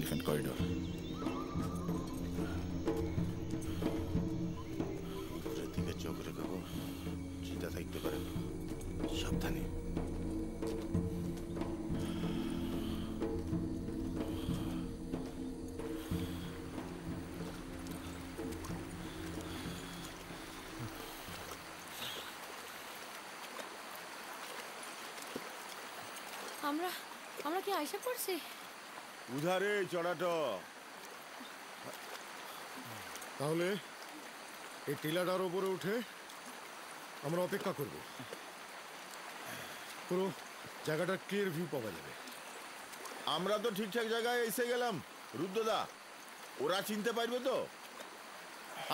ডিফেন্ট corridor. উপরের দিকে চোখ রেখাবো, চিতা থাকতে পারে, সাবধানে। আমরা কি আইসা পড়ছি? উধারে চড়াটা। তাহলে এই টিলাটার উপরে উঠে আমরা অপেক্ষা করব। পুরো জায়গাটার ক্লিয়ার ভিউ পাওয়া যাবে। আমরা তো ঠিকঠাক জায়গায় এসে গেলাম রুদ্রদা, ওরা চিনতে পারবে তো?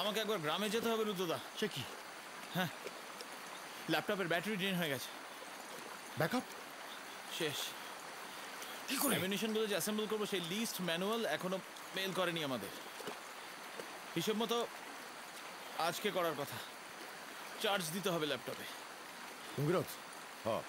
আমাকে একবার গ্রামে যেতে হবে রুদ্রদা। সে কি? হ্যাঁ, ল্যাপটপের ব্যাটারি ড্রেন হয়ে গেছে। ব্যাকআপ শেষ। কি করে? অ্যামিনিশনগুলো যে অ্যাসেম্বল করবো সেই লিস্ট ম্যানুয়াল এখনো মেল করেনি আমাদের। হিসেব মতো আজকে করার কথা। চার্জ দিতে হবে ল্যাপটপে। ভঙ্গিরথ, হ্যাঁ,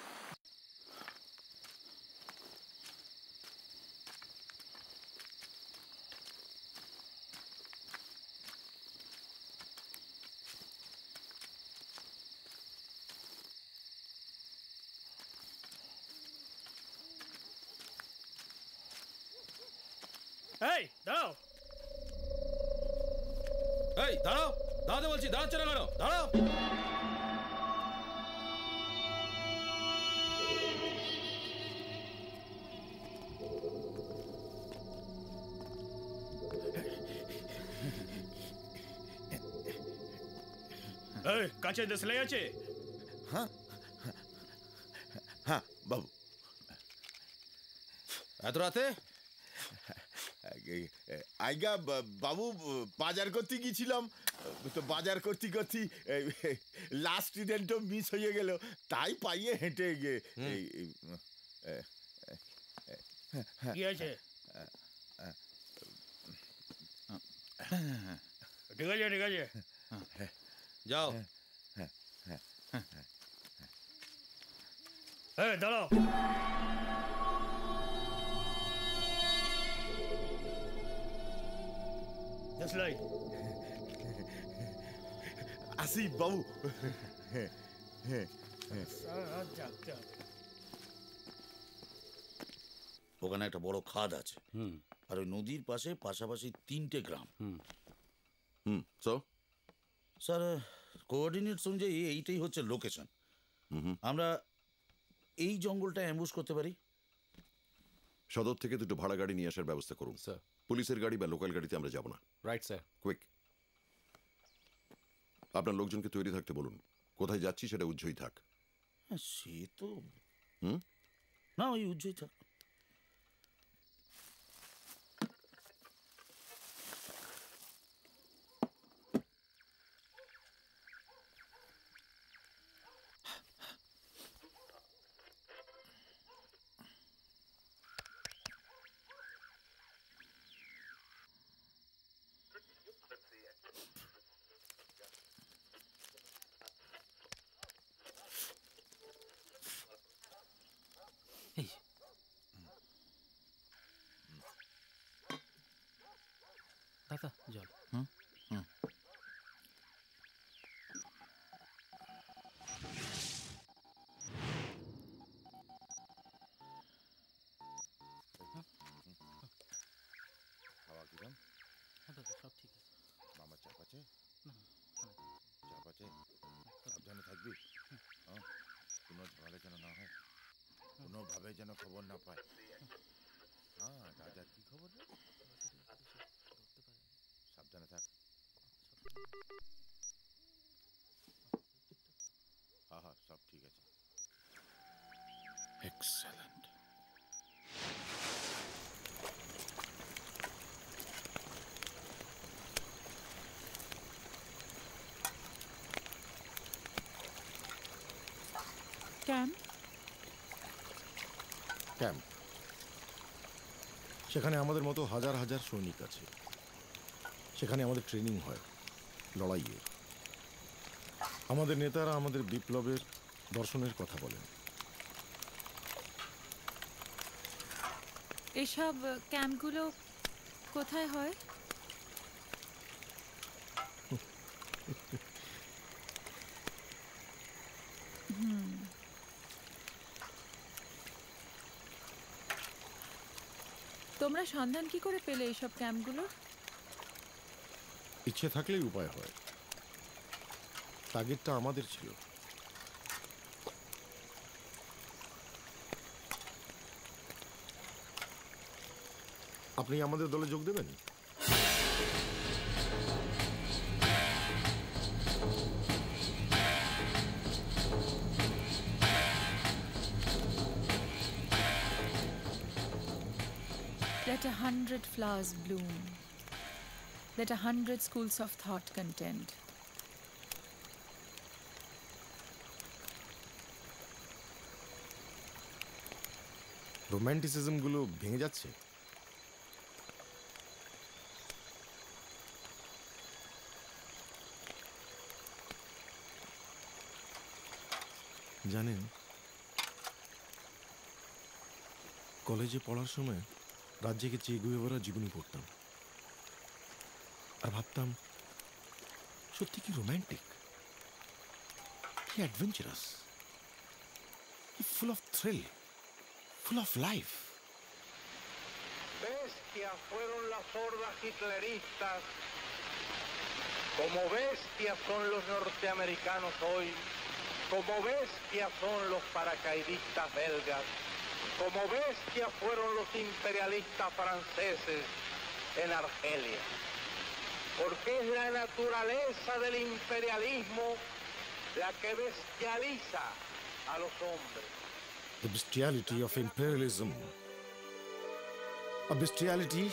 এই দাঁড়াও, এই দাঁড়াও, দাঁড়াতে বলছি, দাঁড়াচ্ছ না কেন? দাঁড়াও। এই কাছে দেশলাই আছে? হ্যাঁ বাবু। এত রাতে? আইগা বাবু, বাজার করতে গিয়েছিলাম তো, বাজার করতে করতে লাস্ট ট্রেনটা মিস হয়ে গেল, তাই পাইয়ে হেঁটে গিয়ে কি আছে? ঠিক আছে ঠিক আছে, যাও। এই দাঁড়াও। দেশলাই আসি বাবু। সারা রাত জাগতে হবে। ওখানে একটা বড় খাদ আছে, আর ওই নদীর পাশে পাশাপাশি 3টে গ্রাম। স্যার, কোঅর্ডিনেটস অনুযায়ী এইটাই হচ্ছে লোকেশন। আমরা এই জঙ্গলটা অ্যাম্বুশ করতে পারি। সদর থেকে দুটো ভাড়া গাড়ি নিয়ে আসার ব্যবস্থা করুন স্যার। পুলিশের গাড়ি বা লোকাল গাড়িতে আমরা যাব না। Right sir. কুইক। আপনার লোকজনকে তৈরি থাকতে বলুন। কোথায় যাচ্ছি সেটা উজ্জ্বই থাক। হ্যাঁ, সে তো না, ওই উজ্জ্বই থাক। দাদা জল। খাওয়া কিরম? হ্যাঁ দাদা, সব ঠিক আছে। মামার চাপ আছে? না, চাপ আছে, সাবধানে থাকবি। হ্যাঁ, কোনো ঝগড়া যেন না হয়, কোনোভাবে যেন খবর না পায়। হ্যাঁ, রাজার কি খবর রে? সাবধানে থাক। হ্যাঁ হ্যাঁ, সব ঠিক আছে। এক্সেলেন্ট। ক্যাম্প। সেখানে আমাদের মতো হাজার হাজার সৈনিক আছে। সেখানে আমাদের ট্রেনিং হয় লড়াইয়ের। আমাদের নেতারা আমাদের বিপ্লবের দর্শনের কথা বলেন। এসব ক্যাম্পগুলো কোথায় হয়? তোমরা সন্ধান কি করে পেলে এইসব ক্যাম্পগুলোর? ইচ্ছে থাকলেই উপায় হয়। টার্গেটটা আমাদের ছিল। আপনি আমাদের দলে যোগ দেবেন? Let 100 flowers bloom. Let 100 schools of thought contend. রোম্যান্টিসিজমগুলো ভেঙে যাচ্ছে। জানেন, কলেজে পড়ার সময় রাজ্যকে চে গুয়েভারা জীবনী পড়তাম আর ভাবতাম, সত্যি কি রোম্যান্টিক, কি অ্যাডভেঞ্চারাস, কি full of thrill, full of life. Bestias fueron las hordas hitleristas, como bestias son los norteamericanos hoy, como bestias son los paracaidistas belgas, como bestias fueron los imperialistas franceses en Argelia. Porque es la naturaleza del imperialismo la que bestializa a los hombres. The bestiality of imperialism, a bestiality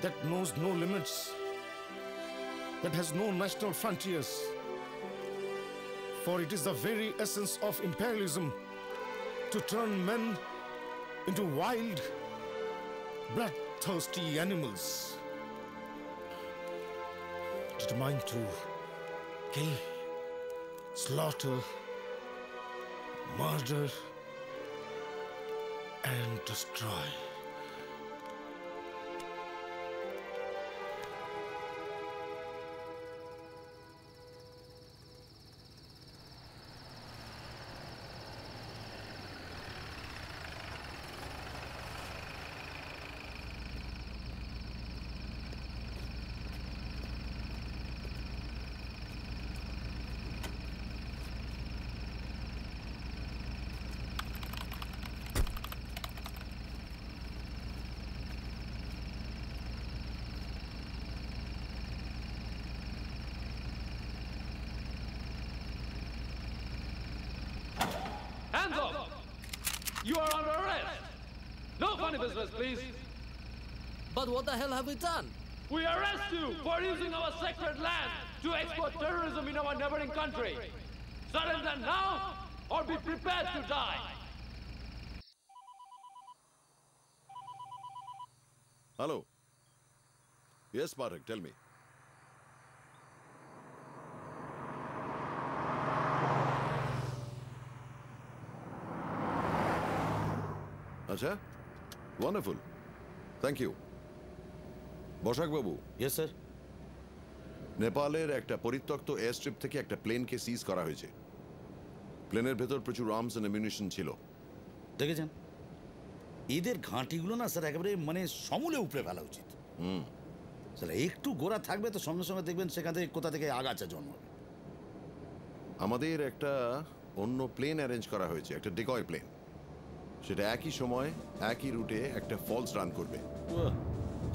that knows no limits, that has no national frontiers. For it is the very essence of imperialism to turn men into wild, bloodthirsty animals, determined to kill, slaughter, murder, and destroy. Hands up! You are under arrest! No funny business, please! But what the hell have we done? We arrest you for using our sacred land to export terrorism in our neighboring country! Surrender now or be prepared to die! Hello. Yes, Parak, tell me. আচ্ছা, wonderful, thank you. Basak Babu. Yes sir. নেপালের একটা পরিত্যক্ত air strip থেকে একটা প্লেনকে সিজ করা হয়েছে। প্লেনের ভেতর প্রচুর আর্মস অ্যান্ড অ্যামিউনিশন ছিল। দেখেছেন, এদের ঘাঁটিগুলো না স্যার একেবারে মানে সমূলে উপড়ে ফেলা উচিত। স্যার একটু গোড়া থাকবে তো সঙ্গে সঙ্গে দেখবেন সেখান থেকে কোথা থেকে আগাছা জন্মাবে। আমাদের একটা অন্য প্লেন অ্যারেঞ্জ করা হয়েছে, একটা ডিকয় প্লেন। সেটা একই সময় একই রুটে একটা ফলস রান করবে,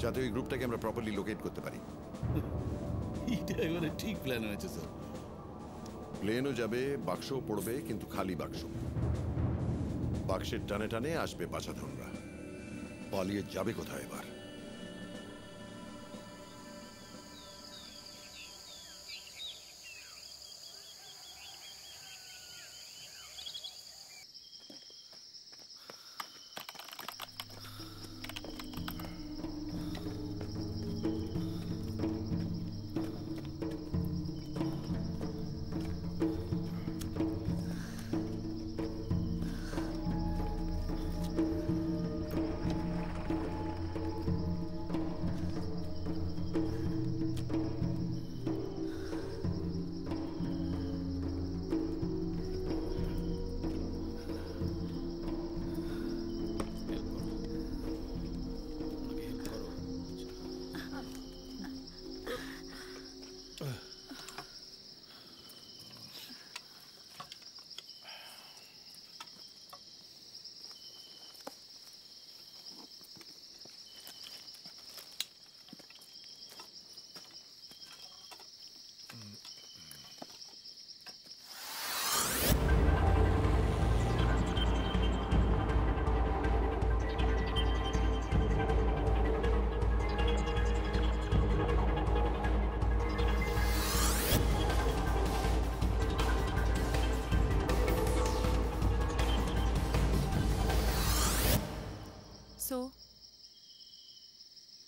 যাতে ওই গ্রুপটাকে আমরা প্রপারলি লোকেট করতে পারি। এটা এবারে ঠিক প্ল্যান হয়েছে স্যার। প্লেনও যাবে, বাক্সও পড়বে, কিন্তু খালি বাক্স। বাক্সের টানে টানে আসবে বাছাধনরা। পালিয়ে যাবে কোথায় এবার?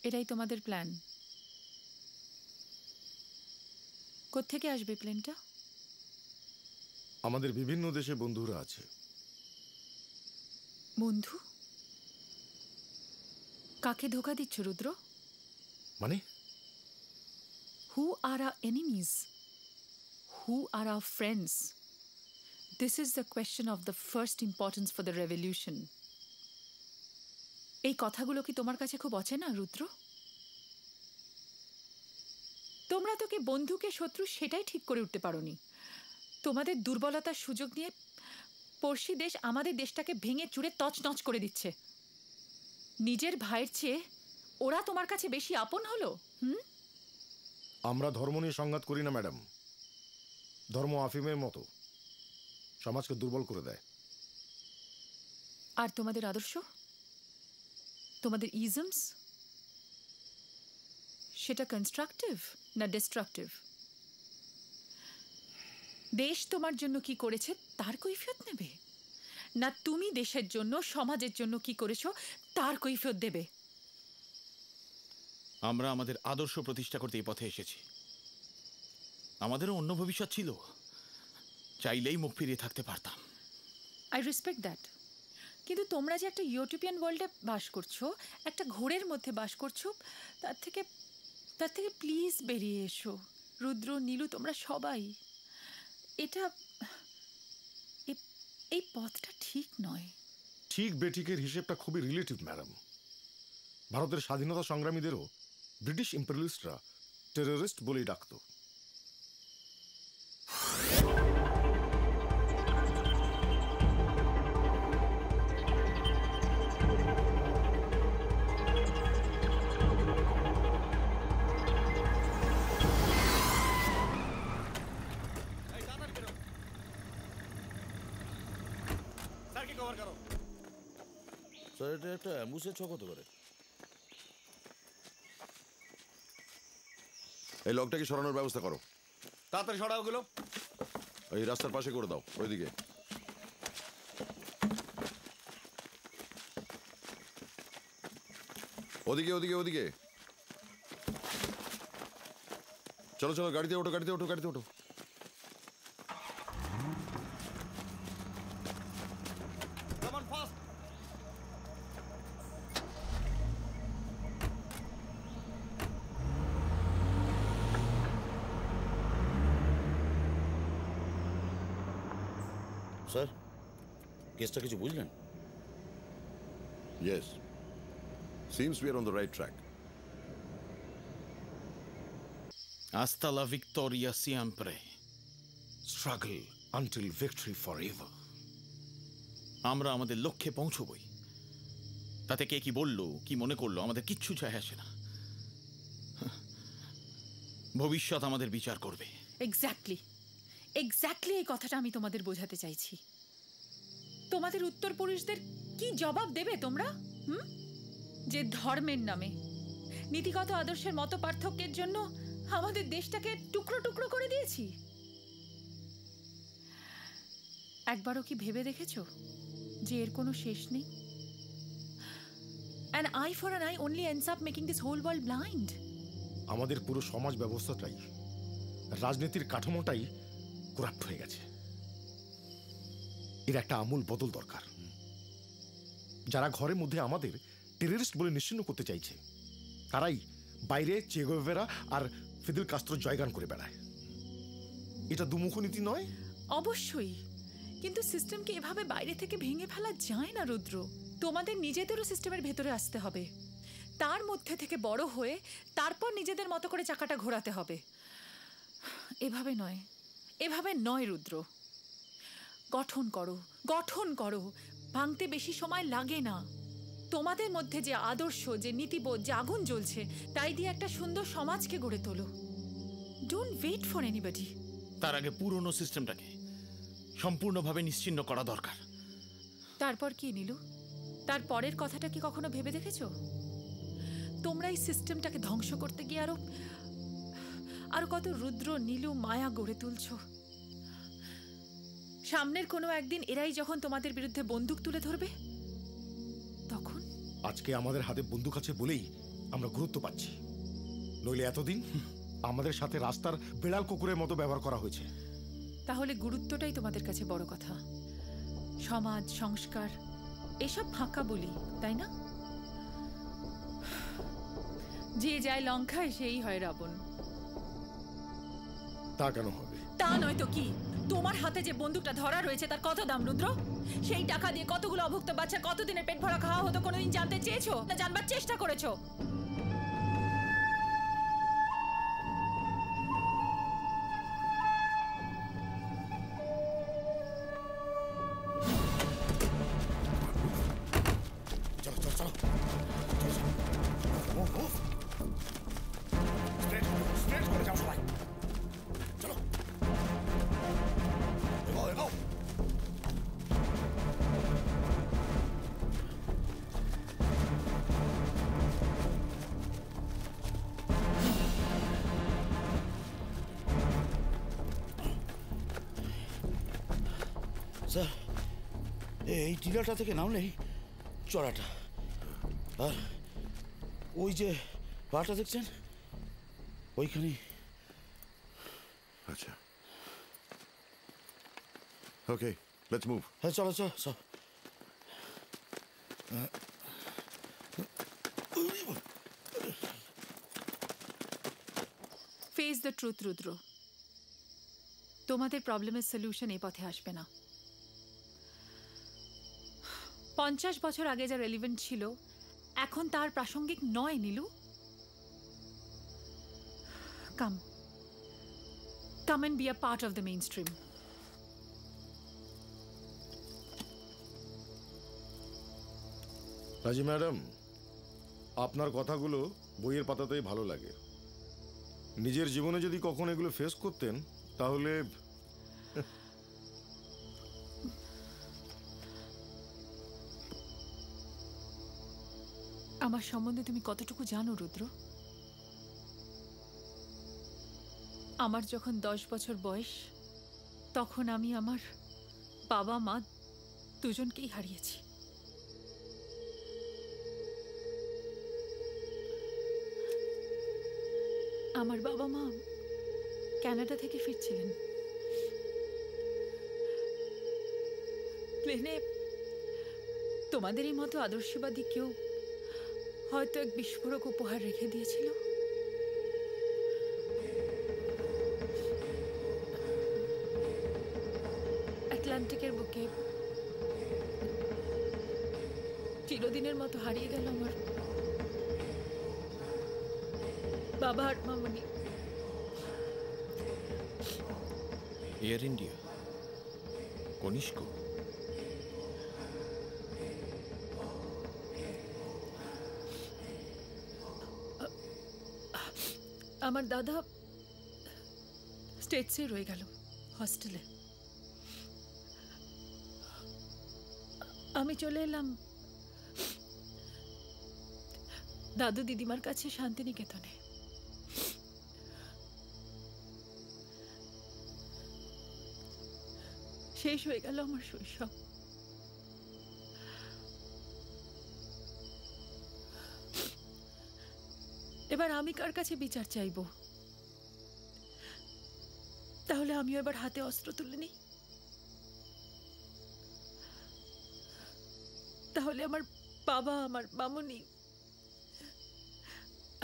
এটাই তোমাদের প্ল্যান? কোত্থেকে আসবে প্লেনটা? আমাদের বিভিন্ন দেশে বন্ধুরা আছে। বন্ধু? কাকে ধোকা দিচ্ছ রুদ্র? মানে? Who are our enemies? Who are our friends? This is the question of the first importance for the revolution. এই কথাগুলো কি তোমার কাছে খুব অচেনা রুদ্র? তোমরা তো কি বন্ধুকে শত্রু সেটাই ঠিক করে উঠতে পারোনি। তোমাদের দুর্বলতার সুযোগ নিয়ে পড়শি দেশ আমাদের দেশটাকে ভেঙে চুরে তছনছ করে দিচ্ছে। নিজের ভাইয়ের চেয়ে ওরা তোমার কাছে বেশি আপন হলো? আমরা ধর্ম নিয়ে সংঘাত করি না ম্যাডাম। ধর্ম আফিমের মতো, সমাজকে দুর্বল করে দেয়। আর তোমাদের আদর্শ, তোমাদের ইজমস, সেটা কনস্ট্রাকটিভ না ডিস্ট্রাকটিভ? দেশ তোমার জন্য কি করেছে তার কৈফিয়ত নেবে, না তুমি দেশের জন্য সমাজের জন্য কি করেছো তার কৈফিয়ত দেবে? আমরা আমাদের আদর্শ প্রতিষ্ঠা করতে এই পথে এসেছি। আমাদেরও অন্য ভবিষ্যৎ ছিল, চাইলেই মুখ ফিরিয়ে থাকতে পারতাম। I respect that. কিন্তু তোমরা যে একটা ইউটোপিয়ান ওয়ার্ল্ডে বাস করছো, একটা ঘোরের মধ্যে বাস করছো, তার থেকে প্লিজ বেরিয়ে এসো। রুদ্র, নীলু, তোমরা সবাই, এটা এই পথটা ঠিক নয়। ঠিক বেঠিকের হিসেবটা খুবই রিলেটিভ ম্যাডাম। ভারতের স্বাধীনতা সংগ্রামীদেরও ব্রিটিশ ইম্পেরিয়ালিস্টরা টেররিস্ট বলেই ডাকত। স্যার, এটা একটা অ্যাম্বুসের ছ কত করে? এই লকটাকে সরানোর ব্যবস্থা করো। তাড়াতাড়ি সরাও গুলো। এই রাস্তার পাশে করে দাও, ওইদিকে। ওদিকে ওদিকে ওদিকে। চলো চলো, গাড়িতে ওঠো, গাড়িতে ওঠো, গাড়িতে ওঠো। স্যার, কেসটা কিছু বুঝলেন? Yes. Seems we are on the right track. Hasta la victoria siempre. Struggle until victory forever. আমরা আমাদের লক্ষ্যে পৌঁছবই। তাতে কে কি বললো, কি মনে করলো, আমাদের কিচ্ছু যায় আসে না। ভবিষ্যৎ আমাদের বিচার করবে। এক্স্যাক্টলি এই কথাটা আমি তোমাদের বোঝাতে চাইছি। তোমাদের উত্তর পুরুষদের কি জবাব দেবে তোমরা? যে ধর্মের নামে, নীতিগত আদর্শের মত পার্থক্যের জন্য আমাদের দেশটাকে টুকরো টুকরো করে দিয়েছি। একবারও কি ভেবে দেখেছো যে এর কোনো শেষ নেই? An eye for an eye only ends up making this whole world blind. আমাদের পুরো সমাজ ব্যবস্থাটাই, রাজনীতির কাঠামোটাই করাপ্ট হয়ে গেছে। এর একটা আমূল বদল দরকার। যারা ঘরের মধ্যে আমাদের টেররিস্ট বলে নিশ্চিহ্ন করতে চাইছে, তারাই বাইরে চে গুয়েভারা আর ফিদেল কাস্ত্রো জয়গান করে বেড়ায়। এটা দুমুখ নীতি নয়? অবশ্যই, কিন্তু সিস্টেমকে এভাবে বাইরে থেকে ভেঙে ফেলা যায় না রুদ্র। তোমাদের নিজেদেরও সিস্টেমের ভেতরে আসতে হবে, তার মধ্যে থেকে বড় হয়ে তারপর নিজেদের মতো করে চাকাটা ঘোরাতে হবে। এভাবে নয় রুদ্র। গঠন করো। ভাঙতে বেশি সময় লাগে না। তোমাদের মধ্যে যে আদর্শ, যে নীতিবোধ, যে আগুন জ্বলছে, তাই দিয়ে একটা সুন্দর সমাজকে গড়ে তোলো। Don't wait for anybody. তার আগে পুরনো সিস্টেমটাকে সম্পূর্ণভাবে নিশ্চিহ্ন করা দরকার। তারপর কি নীলু? তার পরের কথাটা কি কখনো ভেবে দেখেছো? তোমরা এই সিস্টেমটাকে ধ্বংস করতে গিয়ে আরো কত রুদ্র, নীলু, মায়া গড়ে তুলছো। সামনের কোনো একদিন এরাই যখন তোমাদের বিরুদ্ধে বন্দুক তুলে ধরবে, তখন আজকে আমাদের হাতে বন্দুক আছে বলেই আমরা গুরুত্ব পাচ্ছি, নইলে এতদিন আমাদের সাথে রাস্তার বেড়াল কুকুরের মতো ব্যবহার করা হয়েছে। তাহলে গুরুত্বটাই তোমাদের কাছে বড় কথা, সমাজ সংস্কার এসব ফাঁকা বলি, তাই না? যে যায় লঙ্কায় সেই হয় রাবণ। তা কেন হবে? তা নয় তো কি? তোমার হাতে যে বন্দুকটা ধরা রয়েছে তার কত দাম রুদ্র? সেই টাকা দিয়ে কতগুলো অভুক্ত বাচ্চার কতদিনের পেট ভরা খাওয়া হতো কোনোদিন জানতে চেয়েছো, না জানবার চেষ্টা করেছো? স্যার, এই টিলাটা থেকে নামলেই চড়াটা, আর ওই যে পাহাড়টা দেখছেন ওইখানেই। আচ্ছা, ওকে, লেটস মুভ। হ্যাঁ চলো চলো চলো। ফেস দ্য ট্রুথ রুদ্র, তোমাদের প্রবলেমের সলিউশন এই পথে আসবে না। 50 বছর আগে যা রেলিভেন্ট ছিল এখন তার প্রাসঙ্গিক নয় নীলু। কাম and be a part of the mainstream. রাজি ম্যাডাম, আপনার কথাগুলো বইয়ের পাতাতেই ভালো লাগে। নিজের জীবনে যদি কখনো এগুলো ফেস করতেন তাহলে আমার সম্বন্ধে তুমি কতটুকু জানো রুদ্র? আমার যখন 10 বছর বয়স তখন আমি আমার বাবা মা দুজনকেই হারিয়েছি। আমার বাবা মা কানাডা থেকে ফিরছিলেন, প্লেনে তোমাদেরই মতো আদর্শবাদী কেউ হয়তো এক বিস্ফোরক উপহার রেখে দিয়েছিল। আটলান্টিকের বুকে চিরদিনের মতো হারিয়ে গেল আমার বাবা আর মামনি। এয়ার ইন্ডিয়া, কনিষ্ক, আমার দাদা স্টেটসে রয়ে গেল হস্টেলে। আমি চলে এলাম দাদু দিদিমার কাছে শান্তিনিকেতনে। শেষ হয়ে গেল আমার শৈশব। এবার আমি কার কাছে বিচার চাইব? তাহলে আমিও এবার হাতে অস্ত্র তুলে নিই। তাহলে আমার বাবা আমার মামুনি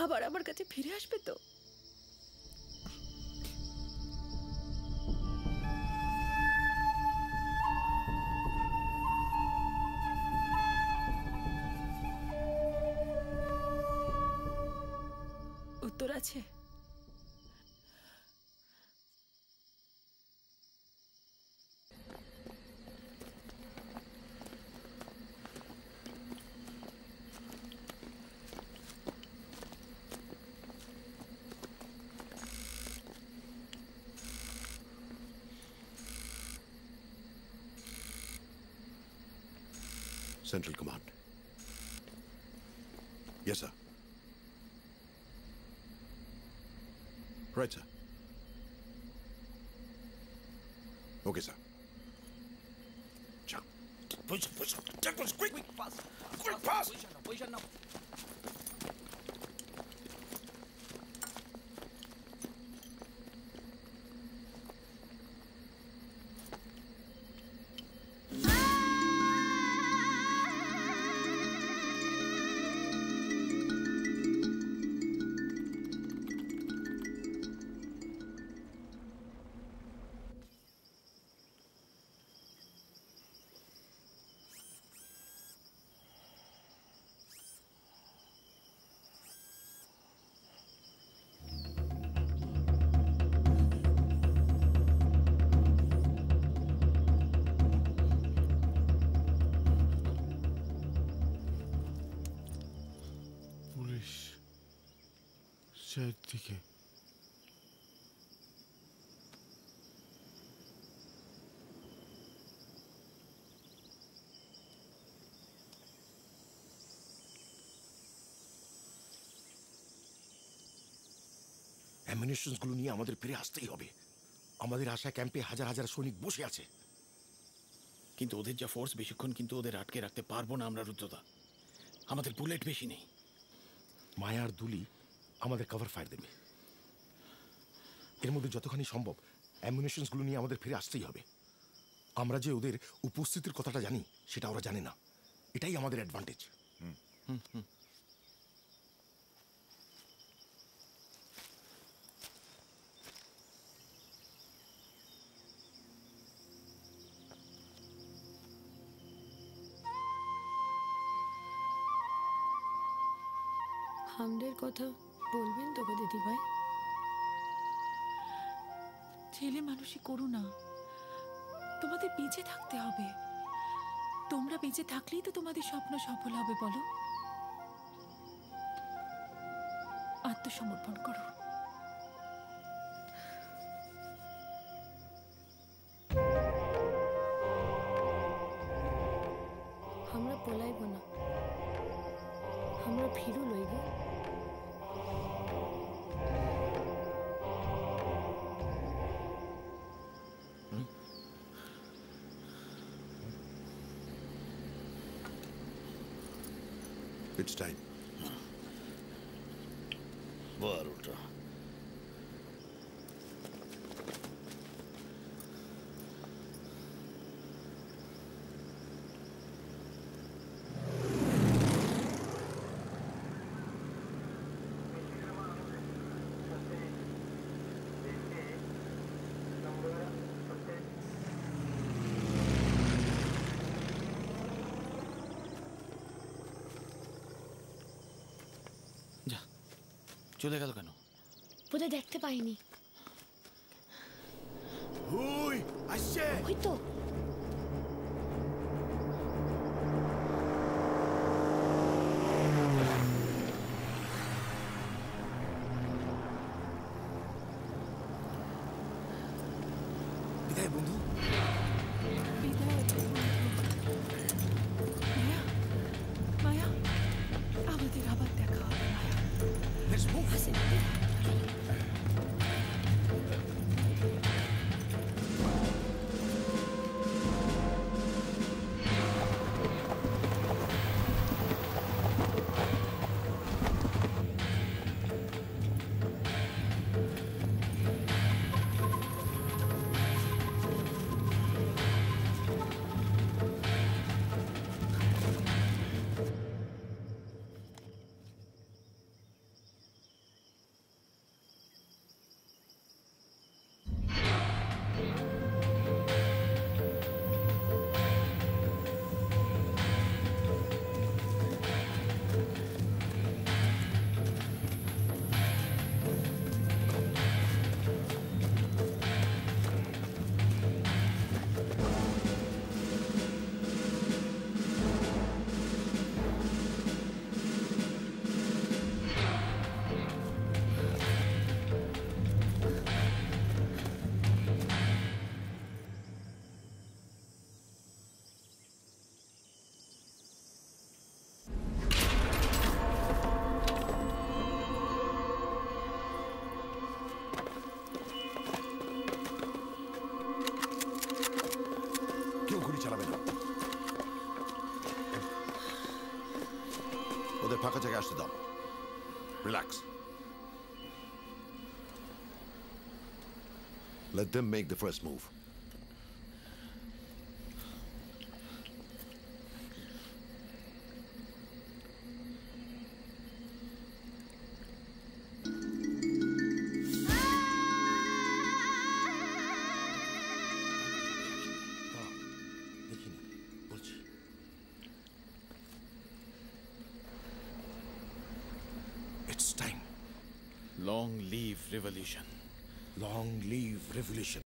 আবার আমার কাছে ফিরে আসবে তো? উত্তর আছে? Central Command. Yes, sir. Right, sir. Okay, sir. Jump. Push, push, take push, quick, fast, quick, fast. Position now. চারদিকে অ্যামিনিশনসগুলো নিয়ে আমাদের ফিরে আসতেই হবে। আমাদের আশা ক্যাম্পে হাজার হাজার সৈনিক বসে আছে। কিন্তু ওদের যা ফোর্স, বেশিক্ষণ কিন্তু ওদের আটকে রাখতে পারবো না আমরা, রুদ্রদা। আমাদের বুলেট বেশি নেই। মায়ার দুলি আমাদের কভার ফায়ার দেবে। এর মধ্যে যতখানি সম্ভব অ্যামিনিশনসগুলো নিয়ে আমাদের ফিরে আসতেই হবে। আমরা যে ওদের উপস্থিতির কথাটা জানি সেটা ওরা জানে না, এটাই আমাদের অ্যাডভান্টেজ। আমাদের কথা বলবেন তো গো দিদিভাই? ছেলে মানুষই করো না, তোমাদের বেঁচে থাকতে হবে। তোমরা বেঁচে থাকলেই তো তোমাদের স্বপ্ন সফল হবে। বলো, আত্মসমর্পণ করো। আমরা পলাইব না, আমরা ফিরু লইব। It's time. 12টা। যা, চলে গেল কেন? বোধহয় দেখতে পাইনি। ওই আসছে। ওই তো। বিদায় বন্ধু। মায়া, মায়া, আমাদের আবার দেখা হবে। মায়া, Let's move. কেউ গুলি চালাবে না। ওদের ফাঁকা জায়গায় আসতে দাও। Relax. Let them make the first move. দেখিনি, বলছি। It's time. Long live revolution. Long live revolution.